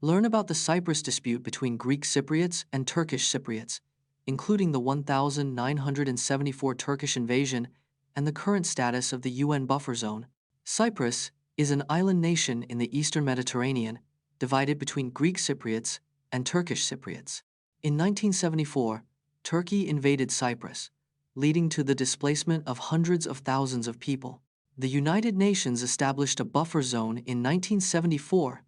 Learn about the Cyprus dispute between Greek Cypriots and Turkish Cypriots, including the 1974 Turkish invasion and the current status of the UN buffer zone. Cyprus is an island nation in the eastern Mediterranean, divided between Greek Cypriots and Turkish Cypriots. In 1974, Turkey invaded Cyprus, leading to the displacement of hundreds of thousands of people. The United Nations established a buffer zone in 1974,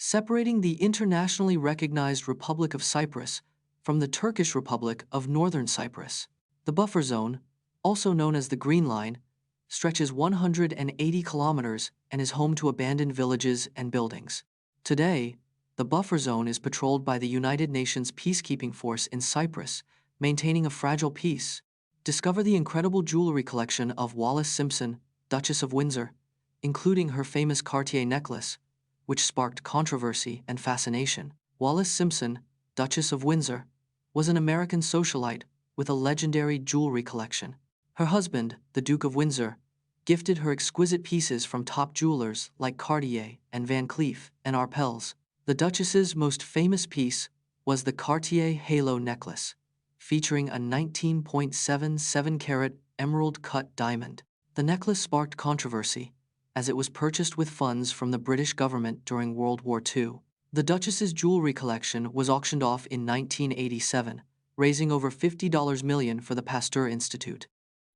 separating the internationally recognized Republic of Cyprus from the Turkish Republic of Northern Cyprus. The buffer zone, also known as the Green Line, stretches 180 kilometers and is home to abandoned villages and buildings. Today, the buffer zone is patrolled by the United Nations peacekeeping force in Cyprus, maintaining a fragile peace. Discover the incredible jewelry collection of Wallis Simpson, Duchess of Windsor, including her famous Cartier necklace, which sparked controversy and fascination. Wallis Simpson, Duchess of Windsor, was an American socialite with a legendary jewelry collection. Her husband, the Duke of Windsor, gifted her exquisite pieces from top jewelers like Cartier and Van Cleef and Arpels. The Duchess's most famous piece was the Cartier Halo necklace, featuring a 19.77-carat emerald-cut diamond. The necklace sparked controversy, as it was purchased with funds from the British government during World War II. The Duchess's jewelry collection was auctioned off in 1987, raising over $50 million for the Pasteur Institute.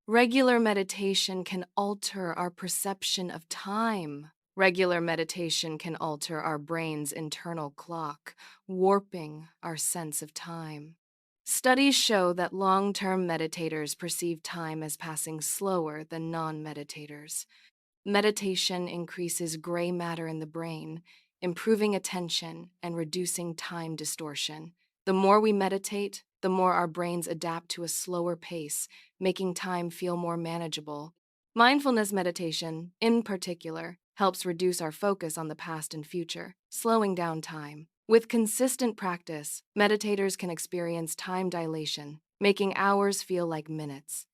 Regular meditation can alter our perception of time. Regular meditation can alter our brain's internal clock, warping our sense of time. Studies show that long-term meditators perceive time as passing slower than non-meditators. Meditation increases gray matter in the brain, improving attention and reducing time distortion. The more we meditate, the more our brains adapt to a slower pace, making time feel more manageable. Mindfulness meditation, in particular, helps reduce our focus on the past and future, slowing down time. With consistent practice, meditators can experience time dilation, making hours feel like minutes.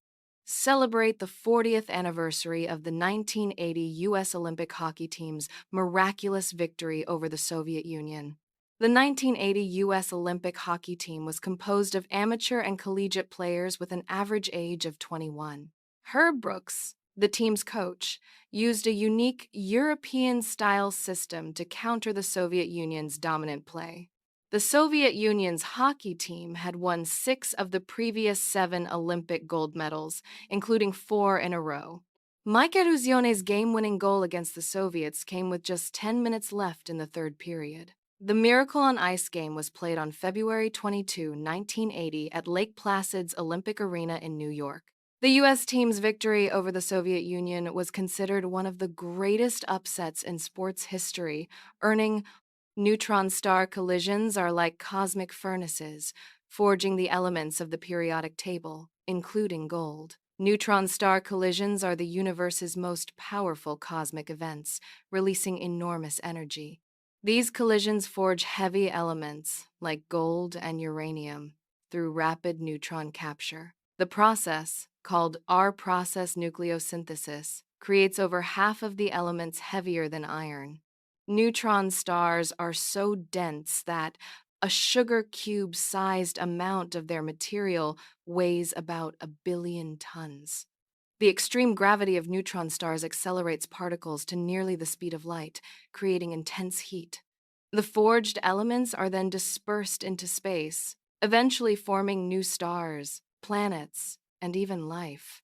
Celebrate the 40th anniversary of the 1980 U.S. Olympic hockey team's miraculous victory over the Soviet Union. The 1980 U.S. Olympic hockey team was composed of amateur and collegiate players with an average age of 21. Herb Brooks, the team's coach, used a unique European-style system to counter the Soviet Union's dominant play. The Soviet Union's hockey team had won 6 of the previous 7 Olympic gold medals, including 4 in a row. Mike Eruzione's game-winning goal against the Soviets came with just 10 minutes left in the third period. The Miracle on Ice game was played on February 22, 1980 at Lake Placid's Olympic Arena in New York. The U.S. team's victory over the Soviet Union was considered one of the greatest upsets in sports history, earning neutron star collisions are like cosmic furnaces, forging the elements of the periodic table, including gold. Neutron star collisions are the universe's most powerful cosmic events, releasing enormous energy. These collisions forge heavy elements, like gold and uranium, through rapid neutron capture. The process, called R-process nucleosynthesis, creates over half of the elements heavier than iron. Neutron stars are so dense that a sugar cube-sized amount of their material weighs about 1 billion tons. The extreme gravity of neutron stars accelerates particles to nearly the speed of light, creating intense heat. The forged elements are then dispersed into space, eventually forming new stars, planets, and even life.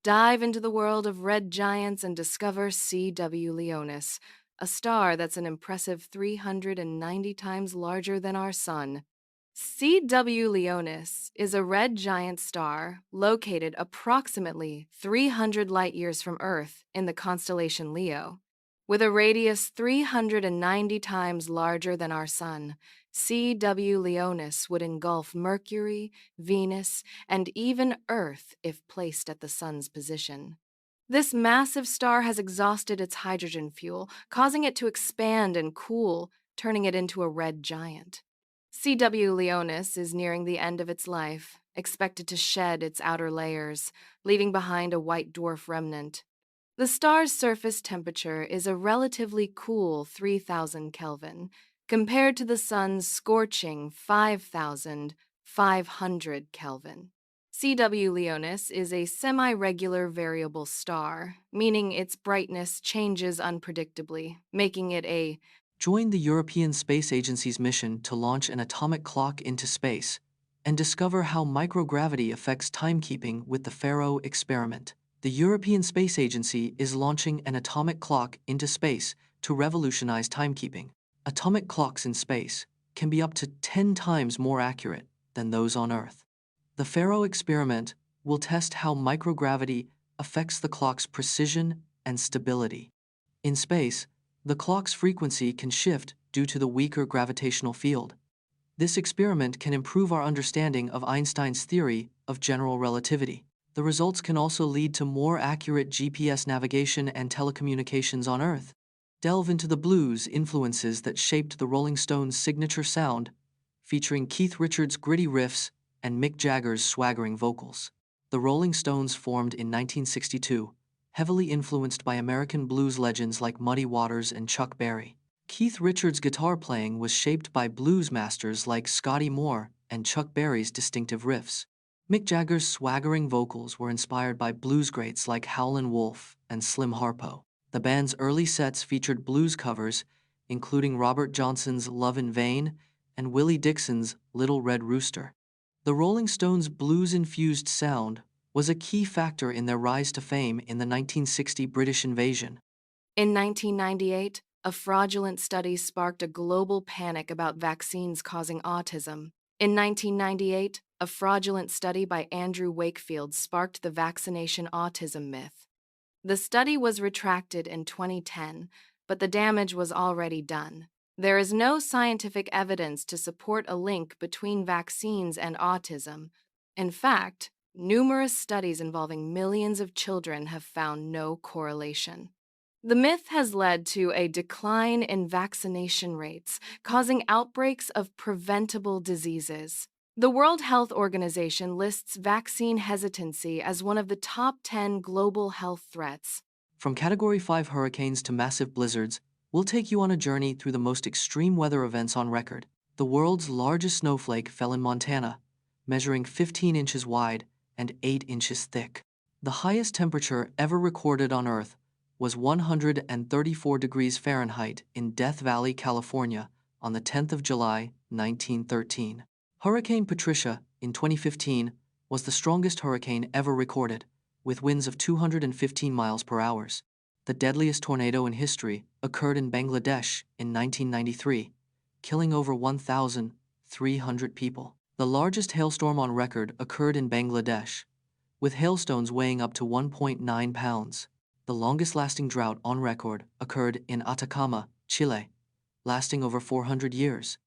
Dive into the world of red giants and discover CW Leonis, a star that's an impressive 390 times larger than our Sun. CW Leonis is a red giant star located approximately 300 light-years from Earth in the constellation Leo. With a radius 390 times larger than our Sun, CW Leonis would engulf Mercury, Venus, and even Earth if placed at the Sun's position. This massive star has exhausted its hydrogen fuel, causing it to expand and cool, turning it into a red giant. CW Leonis is nearing the end of its life, expected to shed its outer layers, leaving behind a white dwarf remnant. The star's surface temperature is a relatively cool 3,000 Kelvin, compared to the Sun's scorching 5,500 Kelvin. CW Leonis is a semi-regular variable star, meaning its brightness changes unpredictably, making it a Join the European Space Agency's mission to launch an atomic clock into space and discover how microgravity affects timekeeping with the Pharaoh experiment. The European Space Agency is launching an atomic clock into space to revolutionize timekeeping. Atomic clocks in space can be up to 10 times more accurate than those on Earth. The Pharaoh experiment will test how microgravity affects the clock's precision and stability. In space, the clock's frequency can shift due to the weaker gravitational field. This experiment can improve our understanding of Einstein's theory of general relativity. The results can also lead to more accurate GPS navigation and telecommunications on Earth. Delve into the blues influences that shaped the Rolling Stones' signature sound, featuring Keith Richards' gritty riffs and Mick Jagger's swaggering vocals. The Rolling Stones formed in 1962, heavily influenced by American blues legends like Muddy Waters and Chuck Berry. Keith Richards' guitar playing was shaped by blues masters like Scotty Moore and Chuck Berry's distinctive riffs. Mick Jagger's swaggering vocals were inspired by blues greats like Howlin' Wolf and Slim Harpo. The band's early sets featured blues covers, including Robert Johnson's Love in Vain and Willie Dixon's Little Red Rooster. The Rolling Stones' blues-infused sound was a key factor in their rise to fame in the 1960 British invasion. In 1998, a fraudulent study sparked a global panic about vaccines causing autism. In 1998, a fraudulent study by Andrew Wakefield sparked the vaccination autism myth. The study was retracted in 2010, but the damage was already done. There is no scientific evidence to support a link between vaccines and autism. In fact, numerous studies involving millions of children have found no correlation. The myth has led to a decline in vaccination rates, causing outbreaks of preventable diseases. The World Health Organization lists vaccine hesitancy as one of the top 10 global health threats. From Category 5 hurricanes to massive blizzards, we'll take you on a journey through the most extreme weather events on record. The world's largest snowflake fell in Montana, measuring 15 inches wide and 8 inches thick. The highest temperature ever recorded on Earth was 134 degrees Fahrenheit in Death Valley, California, on the 10th of July, 1913. Hurricane Patricia, in 2015, was the strongest hurricane ever recorded, with winds of 215 miles per hour. The deadliest tornado in history occurred in Bangladesh in 1993, killing over 1,300 people. The largest hailstorm on record occurred in Bangladesh, with hailstones weighing up to 1.9 pounds. The longest-lasting drought on record occurred in Atacama, Chile, lasting over 400 years.